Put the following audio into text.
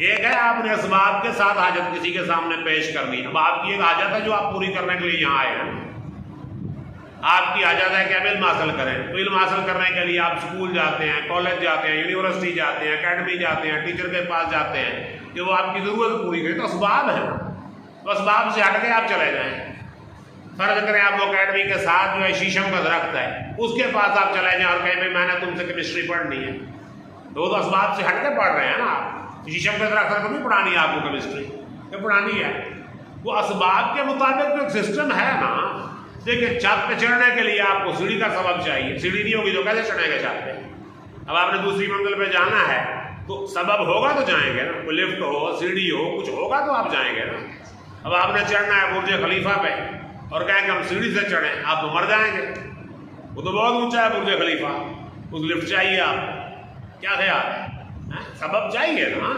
ایک ہے آپ نے اسباب کے ساتھ حاجت کسی کے سامنے پیش کرنی. اب آپ کی ایک حاجت ہے جو آپ پوری کرنے کے لیے یہاں آئے ہیں. آپ کی حاجت ہے کہ آپ علم حاصل کریں. تو علم حاصل کرنے کے لیے آپ اسکول جاتے ہیں, کالج جاتے ہیں, یونیورسٹی جاتے ہیں, اکیڈمی جاتے ہیں, ٹیچر کے پاس جاتے ہیں کہ وہ آپ کی ضرورت پوری کرے. تو اسباب ہے, تو اسباب سے ہٹ کے آپ چلے جائیں. فرض کریں آپ وہ اکیڈمی کے ساتھ جو ہے شیشم کا درخت ہے اس کے پاس آپ چلے جائیں اور کہیں بھائی میں نے تم سے کیمسٹری پڑھنی ہے. تو وہ تو اسباب سے ہٹ کے پڑھ رہے ہیں نا. آپ شیشم کے درخت کو نہیں پڑھانی ہے آپ کو کیمسٹری, یہ پڑھانی ہے. وہ اسباب کے مطابق تو ایک سسٹم ہے نا. دیکھیں چھت پہ چڑھنے کے لیے آپ کو سیڑھی کا سبب چاہیے. سیڑھی نہیں ہوگی تو کیسے چڑھیں گے چھت پہ؟ اب آپ نے دوسری منزل پہ جانا ہے تو سبب ہوگا تو جائیں گے نا. کوئی لفٹ ہو, سیڑھی ہو, کچھ ہوگا تو آپ جائیں گے نا. اب آپ نے چڑھنا ہے برج خلیفہ پہ اور کہیں کہ ہم سیڑھی سے چڑھیں, آپ تو مر جائیں گے. وہ تو بہت اونچا ہے برج خلیفہ, اس لفٹ چاہیے آپ. کیا خیال ہے؟ سبب چاہیے نا.